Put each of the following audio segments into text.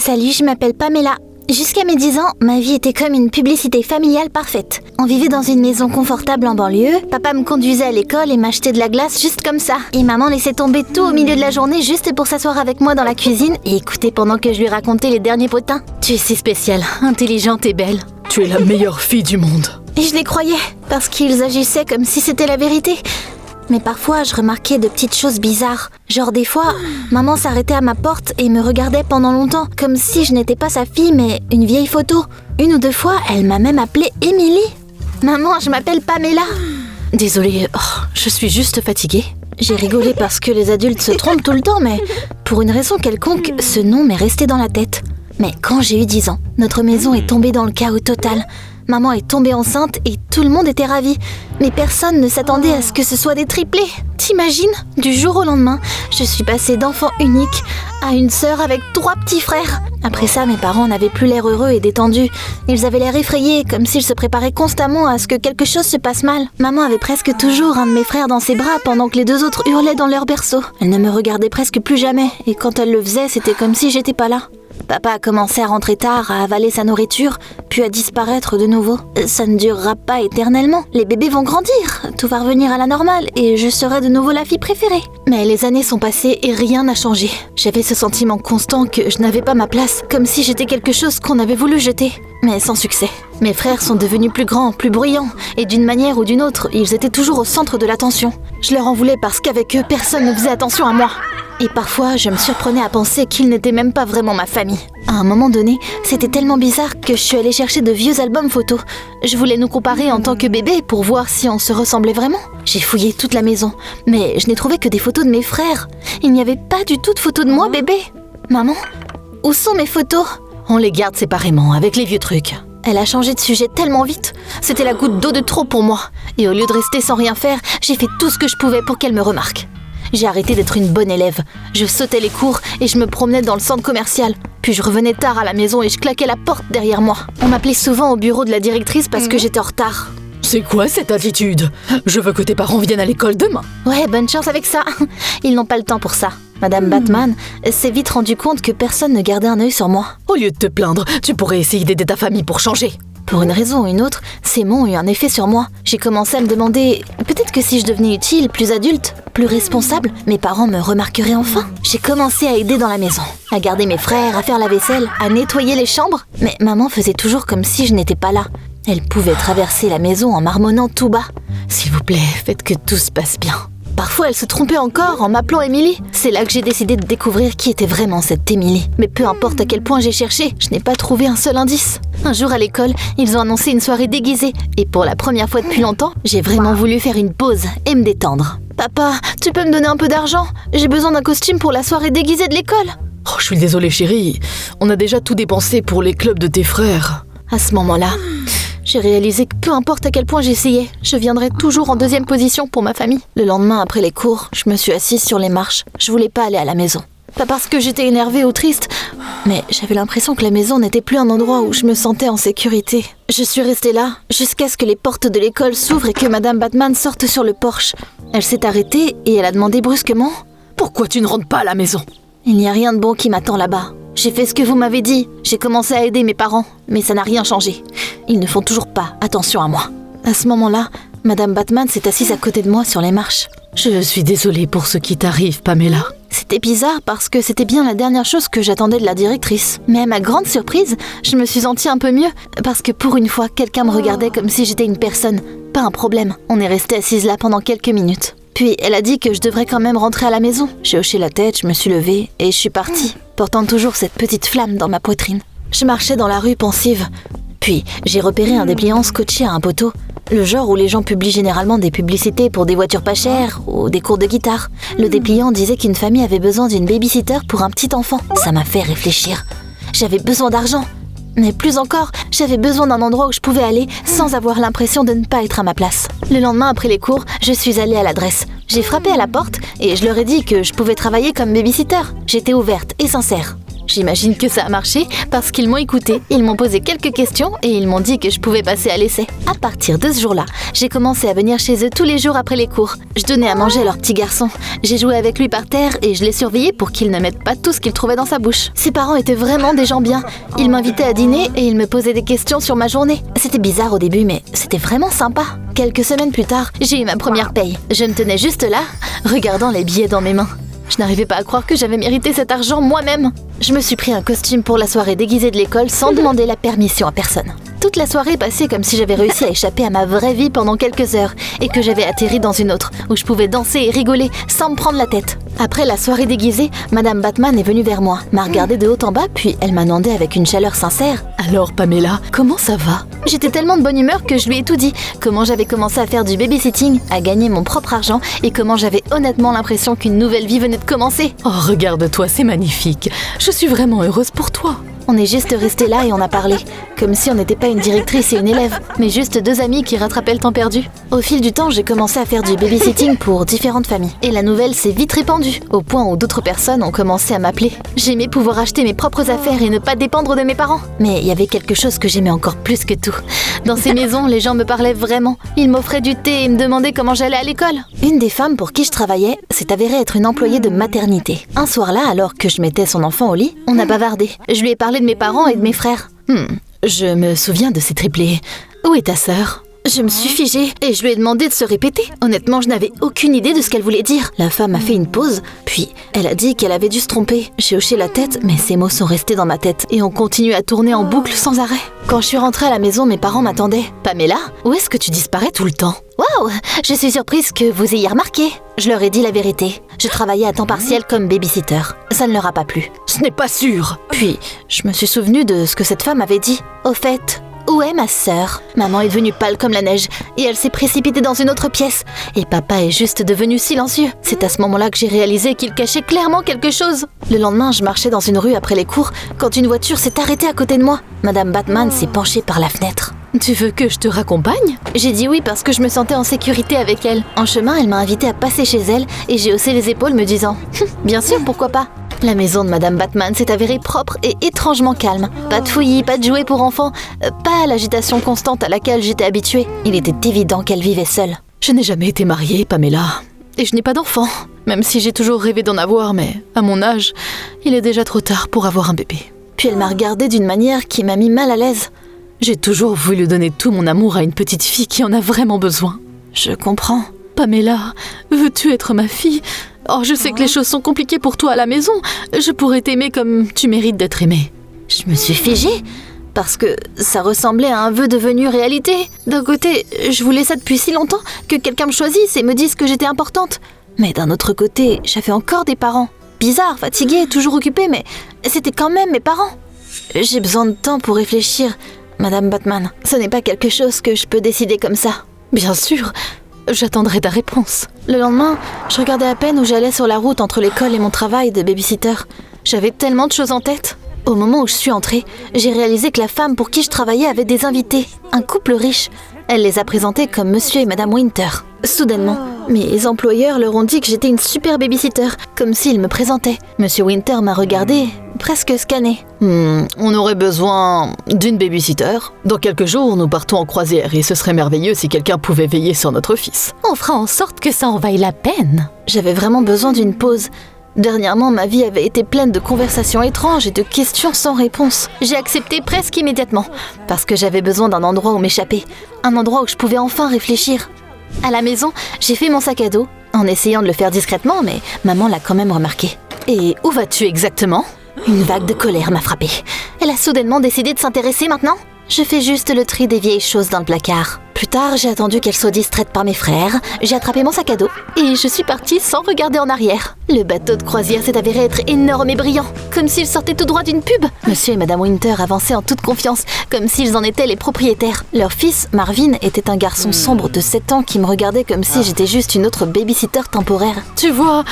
Salut, je m'appelle Pamela. Jusqu'à mes 10 ans, ma vie était comme une publicité familiale parfaite. On vivait dans une maison confortable en banlieue, papa me conduisait à l'école et m'achetait de la glace juste comme ça. Et maman laissait tomber tout au milieu de la journée juste pour s'asseoir avec moi dans la cuisine et écouter pendant que je lui racontais les derniers potins. Tu es si spéciale, intelligente et belle. Tu es la meilleure fille du monde. Et je les croyais, parce qu'ils agissaient comme si c'était la vérité. Mais parfois, je remarquais de petites choses bizarres. Genre des fois, maman s'arrêtait à ma porte et me regardait pendant longtemps, comme si je n'étais pas sa fille, mais une vieille photo. Une ou deux fois, elle m'a même appelée Émilie. Maman, je m'appelle Pamela. Désolée, je suis juste fatiguée. J'ai rigolé parce que les adultes se trompent tout le temps, mais pour une raison quelconque, ce nom m'est resté dans la tête. Mais quand j'ai eu 10 ans, notre maison est tombée dans le chaos total. Maman est tombée enceinte et tout le monde était ravi. Mais personne ne s'attendait à ce que ce soit des triplés. T'imagines? Du jour au lendemain, je suis passée d'enfant unique à une sœur avec 3 petits frères. Après ça, mes parents n'avaient plus l'air heureux et détendus. Ils avaient l'air effrayés, comme s'ils se préparaient constamment à ce que quelque chose se passe mal. Maman avait presque toujours un de mes frères dans ses bras pendant que les 2 autres hurlaient dans leur berceau. Elle ne me regardait presque plus jamais et quand elle le faisait, c'était comme si j'étais pas là. Papa a commencé à rentrer tard, à avaler sa nourriture, puis à disparaître de nouveau. Ça ne durera pas éternellement. Les bébés vont grandir, tout va revenir à la normale et je serai de nouveau la fille préférée. Mais les années sont passées et rien n'a changé. J'avais ce sentiment constant que je n'avais pas ma place, comme si j'étais quelque chose qu'on avait voulu jeter. Mais sans succès. Mes frères sont devenus plus grands, plus bruyants, et d'une manière ou d'une autre, ils étaient toujours au centre de l'attention. Je leur en voulais parce qu'avec eux, personne ne faisait attention à moi. Et parfois, je me surprenais à penser qu'ils n'étaient même pas vraiment ma famille. À un moment donné, c'était tellement bizarre que je suis allée chercher de vieux albums photos. Je voulais nous comparer en tant que bébés pour voir si on se ressemblait vraiment. J'ai fouillé toute la maison, mais je n'ai trouvé que des photos de mes frères. Il n'y avait pas du tout de photos de moi bébé. Maman, où sont mes photos? On les garde séparément, avec les vieux trucs. Elle a changé de sujet tellement vite. C'était la goutte d'eau de trop pour moi. Et au lieu de rester sans rien faire, j'ai fait tout ce que je pouvais pour qu'elle me remarque. J'ai arrêté d'être une bonne élève. Je sautais les cours et je me promenais dans le centre commercial. Puis je revenais tard à la maison et je claquais la porte derrière moi. On m'appelait souvent au bureau de la directrice parce que j'étais en retard. C'est quoi cette attitude? Je veux que tes parents viennent à l'école demain. Ouais, bonne chance avec ça. Ils n'ont pas le temps pour ça. Madame Batman s'est vite rendu compte que personne ne gardait un œil sur moi. Au lieu de te plaindre, tu pourrais essayer d'aider ta famille pour changer. Pour une raison ou une autre, ces mots ont eu un effet sur moi. J'ai commencé à me demander, peut-être que si je devenais utile, plus adulte, plus responsable, mes parents me remarqueraient enfin. J'ai commencé à aider dans la maison, à garder mes frères, à faire la vaisselle, à nettoyer les chambres. Mais maman faisait toujours comme si je n'étais pas là. Elle pouvait traverser la maison en marmonnant tout bas. S'il vous plaît, faites que tout se passe bien. Parfois, elle se trompait encore en m'appelant Émilie. C'est là que j'ai décidé de découvrir qui était vraiment cette Émilie. Mais peu importe à quel point j'ai cherché, je n'ai pas trouvé un seul indice. Un jour à l'école, ils ont annoncé une soirée déguisée. Et pour la première fois depuis longtemps, j'ai vraiment voulu faire une pause et me détendre. Papa, tu peux me donner un peu d'argent? J'ai besoin d'un costume pour la soirée déguisée de l'école. Oh, je suis désolée chérie. On a déjà tout dépensé pour les clubs de tes frères. À ce moment-là, j'ai réalisé que peu importe à quel point j'essayais, je viendrais toujours en 2e position pour ma famille. Le lendemain, après les cours, je me suis assise sur les marches. Je voulais pas aller à la maison. Pas parce que j'étais énervée ou triste, mais j'avais l'impression que la maison n'était plus un endroit où je me sentais en sécurité. Je suis restée là jusqu'à ce que les portes de l'école s'ouvrent et que Madame Batman sorte sur le porche. Elle s'est arrêtée et elle a demandé brusquement « Pourquoi tu ne rentres pas à la maison ?» Il n'y a rien de bon qui m'attend là-bas. J'ai fait ce que vous m'avez dit. J'ai commencé à aider mes parents, mais ça n'a rien changé. Ils ne font toujours pas attention à moi. À ce moment-là, Madame Batman s'est assise à côté de moi sur les marches. Je suis désolée pour ce qui t'arrive, Pamela. C'était bizarre parce que c'était bien la dernière chose que j'attendais de la directrice. Mais à ma grande surprise, je me suis sentie un peu mieux parce que pour une fois, quelqu'un me regardait comme si j'étais une personne, pas un problème. On est resté assises là pendant quelques minutes. Puis elle a dit que je devrais quand même rentrer à la maison. J'ai hoché la tête, je me suis levée et je suis partie, portant toujours cette petite flamme dans ma poitrine. Je marchais dans la rue pensive. Puis j'ai repéré un dépliant scotché à un poteau. Le genre où les gens publient généralement des publicités pour des voitures pas chères ou des cours de guitare. Le dépliant disait qu'une famille avait besoin d'une babysitter pour un petit enfant. Ça m'a fait réfléchir. J'avais besoin d'argent. Mais plus encore, j'avais besoin d'un endroit où je pouvais aller sans avoir l'impression de ne pas être à ma place. Le lendemain après les cours, je suis allée à l'adresse. J'ai frappé à la porte et je leur ai dit que je pouvais travailler comme babysitter. J'étais ouverte et sincère. J'imagine que ça a marché parce qu'ils m'ont écouté. Ils m'ont posé quelques questions et ils m'ont dit que je pouvais passer à l'essai. À partir de ce jour-là, j'ai commencé à venir chez eux tous les jours après les cours. Je donnais à manger à leur petit garçon. J'ai joué avec lui par terre et je l'ai surveillé pour qu'il ne mette pas tout ce qu'il trouvait dans sa bouche. Ses parents étaient vraiment des gens bien. Ils m'invitaient à dîner et ils me posaient des questions sur ma journée. C'était bizarre au début, mais c'était vraiment sympa. Quelques semaines plus tard, j'ai eu ma première paye. Je me tenais juste là, regardant les billets dans mes mains. Je n'arrivais pas à croire que j'avais mérité cet argent moi-même. Je me suis pris un costume pour la soirée déguisée de l'école sans demander la permission à personne. Toute la soirée passait comme si j'avais réussi à échapper à ma vraie vie pendant quelques heures et que j'avais atterri dans une autre, où je pouvais danser et rigoler sans me prendre la tête. Après la soirée déguisée, Madame Batman est venue vers moi, m'a regardée de haut en bas, puis elle m'a demandé avec une chaleur sincère: « Alors Pamela, comment ça va ?» J'étais tellement de bonne humeur que je lui ai tout dit. Comment j'avais commencé à faire du babysitting, à gagner mon propre argent et comment j'avais honnêtement l'impression qu'une nouvelle vie venait de commencer. Oh, regarde-toi, c'est magnifique. Je suis vraiment heureuse pour toi. On est juste resté là et on a parlé, comme si on n'était pas une directrice et une élève, mais juste deux amis qui rattrapaient le temps perdu. Au fil du temps, j'ai commencé à faire du babysitting pour différentes familles. Et la nouvelle s'est vite répandue, au point où d'autres personnes ont commencé à m'appeler. J'aimais pouvoir acheter mes propres affaires et ne pas dépendre de mes parents. Mais il y avait quelque chose que j'aimais encore plus que tout. Dans ces maisons, les gens me parlaient vraiment. Ils m'offraient du thé et me demandaient comment j'allais à l'école. Une des femmes pour qui je travaillais s'est avérée être une employée de maternité. Un soir-là, alors que je mettais son enfant au lit, on a bavardé. Je lui ai parlé de mes parents et de mes frères. Je me souviens de ces triplés. Où est ta sœur ? Je me suis figée et je lui ai demandé de se répéter. Honnêtement, je n'avais aucune idée de ce qu'elle voulait dire. La femme a fait une pause, puis elle a dit qu'elle avait dû se tromper. J'ai hoché la tête, mais ces mots sont restés dans ma tête et ont continué à tourner en boucle sans arrêt. Quand je suis rentrée à la maison, mes parents m'attendaient. « Pamela, où est-ce que tu disparais tout le temps ?» Waouh, je suis surprise que vous ayez remarqué. Je leur ai dit la vérité. Je travaillais à temps partiel comme babysitter. Ça ne leur a pas plu. Ce n'est pas sûr. Puis, je me suis souvenue de ce que cette femme avait dit. Au fait, où est ma sœur ? Maman est devenue pâle comme la neige et elle s'est précipitée dans une autre pièce. Et papa est juste devenu silencieux. C'est à ce moment-là que j'ai réalisé qu'il cachait clairement quelque chose. Le lendemain, je marchais dans une rue après les cours quand une voiture s'est arrêtée à côté de moi. Madame Batman s'est penchée par la fenêtre. Tu veux que je te raccompagne ? J'ai dit oui parce que je me sentais en sécurité avec elle. En chemin, elle m'a invitée à passer chez elle et j'ai haussé les épaules me disant « Bien sûr, pourquoi pas ?» La maison de Madame Batman s'est avérée propre et étrangement calme. Pas de fouillis, pas de jouets pour enfants, pas l'agitation constante à laquelle j'étais habituée. Il était évident qu'elle vivait seule. Je n'ai jamais été mariée, Pamela. Et je n'ai pas d'enfant. Même si j'ai toujours rêvé d'en avoir, mais à mon âge, il est déjà trop tard pour avoir un bébé. Puis elle m'a regardée d'une manière qui m'a mis mal à l'aise. J'ai toujours voulu donner tout mon amour à une petite fille qui en a vraiment besoin. Je comprends. Pamela, veux-tu être ma fille ? Oh, je sais que les choses sont compliquées pour toi à la maison. Je pourrais t'aimer comme tu mérites d'être aimée. Je me suis figée parce que ça ressemblait à un vœu devenu réalité. D'un côté, je voulais ça depuis si longtemps que quelqu'un me choisisse et me dise que j'étais importante. Mais d'un autre côté, j'avais encore des parents. Bizarres, fatigués, toujours occupés, mais c'était quand même mes parents. J'ai besoin de temps pour réfléchir, Madame Batman. Ce n'est pas quelque chose que je peux décider comme ça. Bien sûr, j'attendrai ta réponse. Le lendemain, je regardais à peine où j'allais sur la route entre l'école et mon travail de babysitter. J'avais tellement de choses en tête. Au moment où je suis entrée, j'ai réalisé que la femme pour qui je travaillais avait des invités, un couple riche. Elle les a présentés comme Monsieur et Madame Winter. Soudainement, mes employeurs leur ont dit que j'étais une super babysitter, comme s'ils me présentaient. Monsieur Winter m'a regardée, presque scannée. On aurait besoin d'une babysitter. Dans quelques jours, nous partons en croisière et ce serait merveilleux si quelqu'un pouvait veiller sur notre fils. On fera en sorte que ça en vaille la peine. J'avais vraiment besoin d'une pause. Dernièrement, ma vie avait été pleine de conversations étranges et de questions sans réponse. J'ai accepté presque immédiatement, parce que j'avais besoin d'un endroit où m'échapper, un endroit où je pouvais enfin réfléchir. À la maison, j'ai fait mon sac à dos, en essayant de le faire discrètement, mais maman l'a quand même remarqué. Et où vas-tu exactement ? Une vague de colère m'a frappée. Elle a soudainement décidé de s'intéresser maintenant ? Je fais juste le tri des vieilles choses dans le placard. Plus tard, j'ai attendu qu'elle soit distraite par mes frères, j'ai attrapé mon sac à dos et je suis partie sans regarder en arrière. Le bateau de croisière s'est avéré être énorme et brillant, comme s'il sortait tout droit d'une pub. Monsieur et Madame Winter avançaient en toute confiance, comme s'ils en étaient les propriétaires. Leur fils, Marvin, était un garçon sombre de 7 ans qui me regardait comme si j'étais juste une autre babysitter temporaire. Tu vois,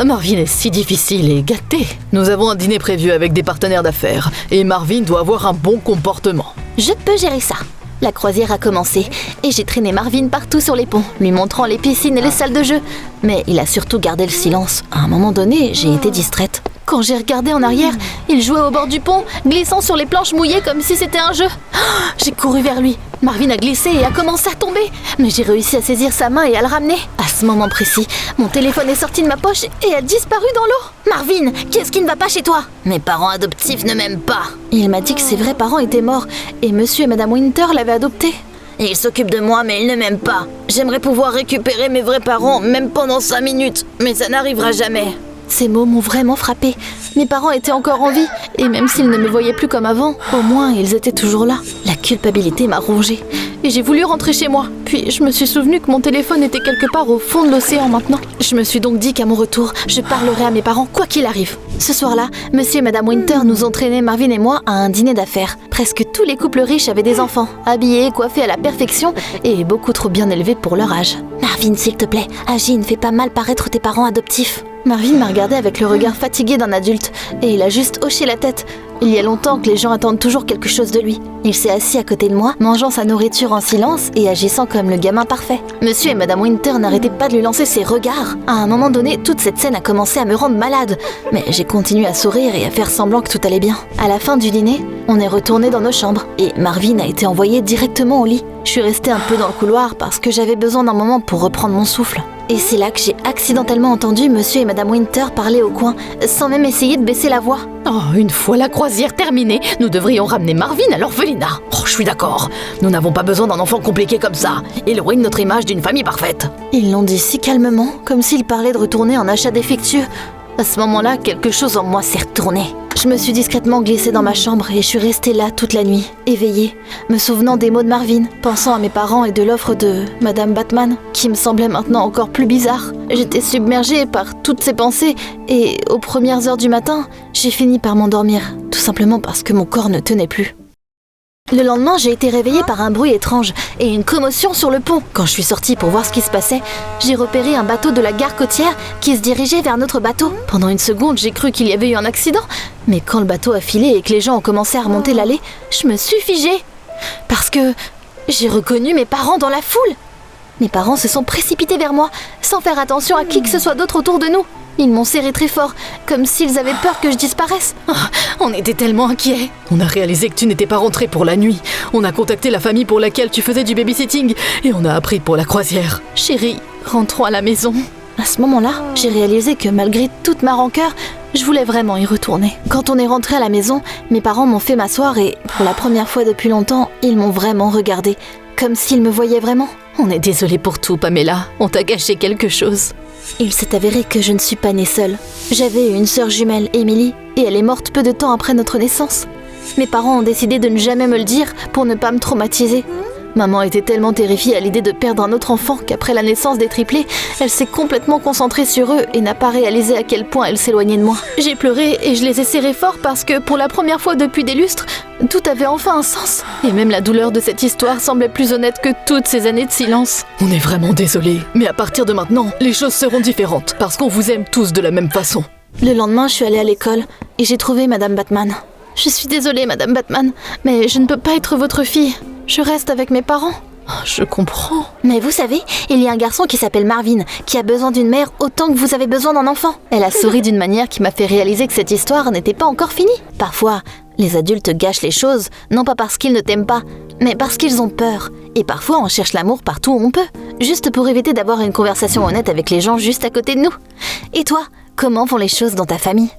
Marvin est si difficile et gâté. Nous avons un dîner prévu avec des partenaires d'affaires et Marvin doit avoir un bon comportement. Je peux gérer ça. La croisière a commencé et j'ai traîné Marvin partout sur les ponts, lui montrant les piscines et les salles de jeu. Mais il a surtout gardé le silence. À un moment donné, j'ai été distraite. Quand j'ai regardé en arrière, il jouait au bord du pont, glissant sur les planches mouillées comme si c'était un jeu. J'ai couru vers lui. Marvin a glissé et a commencé à tomber. Mais j'ai réussi à saisir sa main et à le ramener. À ce moment précis, mon téléphone est sorti de ma poche et a disparu dans l'eau. Marvin, qu'est-ce qui ne va pas chez toi? Mes parents adoptifs ne m'aiment pas. Il m'a dit que ses vrais parents étaient morts et monsieur et madame Winter l'avaient adopté. Ils s'occupent de moi, mais ils ne m'aiment pas. J'aimerais pouvoir récupérer mes vrais parents, même pendant 5 minutes, mais ça n'arrivera jamais. Ces mots m'ont vraiment frappée. Mes parents étaient encore en vie, et même s'ils ne me voyaient plus comme avant, au moins ils étaient toujours là. La culpabilité m'a rongée, et j'ai voulu rentrer chez moi. Puis je me suis souvenu que mon téléphone était quelque part au fond de l'océan maintenant. Je me suis donc dit qu'à mon retour, je parlerai à mes parents quoi qu'il arrive. Ce soir-là, monsieur et madame Winter nous ont traînés, Marvin et moi, à un dîner d'affaires. Presque tous les couples riches avaient des enfants, habillés, coiffés à la perfection, et beaucoup trop bien élevés pour leur âge. Marvin, s'il te plaît, agis, ne fais pas mal paraître tes parents adoptifs. Marvin m'a regardé avec le regard fatigué d'un adulte, et il a juste hoché la tête. Il y a longtemps que les gens attendent toujours quelque chose de lui. Il s'est assis à côté de moi, mangeant sa nourriture en silence et agissant comme le gamin parfait. Monsieur et madame Winter n'arrêtaient pas de lui lancer ses regards. À un moment donné, toute cette scène a commencé à me rendre malade. Mais j'ai continué à sourire et à faire semblant que tout allait bien. À la fin du dîner, on est retourné dans nos chambres, et Marvin a été envoyé directement au lit. Je suis restée un peu dans le couloir parce que j'avais besoin d'un moment pour reprendre mon souffle. Et c'est là que j'ai accidentellement entendu monsieur et madame Winter parler au coin, sans même essayer de baisser la voix. Oh, une fois la croisière terminée, nous devrions ramener Marvin à l'orphelinat. Oh, je suis d'accord. Nous n'avons pas besoin d'un enfant compliqué comme ça. Il ruine notre image d'une famille parfaite. Ils l'ont dit si calmement, comme s'ils parlaient de retourner en achat défectueux. À ce moment-là, quelque chose en moi s'est retourné. Je me suis discrètement glissée dans ma chambre et je suis restée là toute la nuit, éveillée, me souvenant des mots de Marvin, pensant à mes parents et de l'offre de Madame Batman, qui me semblait maintenant encore plus bizarre. J'étais submergée par toutes ces pensées et, aux premières heures du matin, j'ai fini par m'endormir, tout simplement parce que mon corps ne tenait plus. Le lendemain, j'ai été réveillée par un bruit étrange et une commotion sur le pont. Quand je suis sortie pour voir ce qui se passait, j'ai repéré un bateau de la gare côtière qui se dirigeait vers notre bateau. Pendant une seconde, j'ai cru qu'il y avait eu un accident, mais quand le bateau a filé et que les gens ont commencé à remonter l'allée, je me suis figée. Parce que j'ai reconnu mes parents dans la foule. Mes parents se sont précipités vers moi, sans faire attention à qui que ce soit d'autre autour de nous. Ils m'ont serré très fort, comme s'ils avaient peur que je disparaisse. Oh, on était tellement inquiets. On a réalisé que tu n'étais pas rentrée pour la nuit. On a contacté la famille pour laquelle tu faisais du babysitting et on a appris pour la croisière. Chérie, rentrons à la maison. À ce moment-là, j'ai réalisé que malgré toute ma rancœur, je voulais vraiment y retourner. Quand on est rentré à la maison, mes parents m'ont fait m'asseoir et, pour la première fois depuis longtemps, ils m'ont vraiment regardée, comme s'ils me voyaient vraiment. On est désolé pour tout, Pamela. On t'a gâché quelque chose. Il s'est avéré que je ne suis pas née seule. J'avais une sœur jumelle, Emily, et elle est morte peu de temps après notre naissance. Mes parents ont décidé de ne jamais me le dire pour ne pas me traumatiser. Maman était tellement terrifiée à l'idée de perdre un autre enfant qu'après la naissance des triplés, elle s'est complètement concentrée sur eux et n'a pas réalisé à quel point elle s'éloignait de moi. J'ai pleuré et je les ai serrés fort parce que pour la première fois depuis des lustres, tout avait enfin un sens. Et même la douleur de cette histoire semblait plus honnête que toutes ces années de silence. On est vraiment désolés, mais à partir de maintenant, les choses seront différentes parce qu'on vous aime tous de la même façon. Le lendemain, je suis allée à l'école et j'ai trouvé Madame Batman. Je suis désolée, Madame Batman, mais je ne peux pas être votre fille. Je reste avec mes parents. Je comprends. Mais vous savez, il y a un garçon qui s'appelle Marvin, qui a besoin d'une mère autant que vous avez besoin d'un enfant. Elle a souri d'une manière qui m'a fait réaliser que cette histoire n'était pas encore finie. Parfois, les adultes gâchent les choses, non pas parce qu'ils ne t'aiment pas, mais parce qu'ils ont peur. Et parfois, on cherche l'amour partout où on peut, juste pour éviter d'avoir une conversation honnête avec les gens juste à côté de nous. Et toi, comment vont les choses dans ta famille ?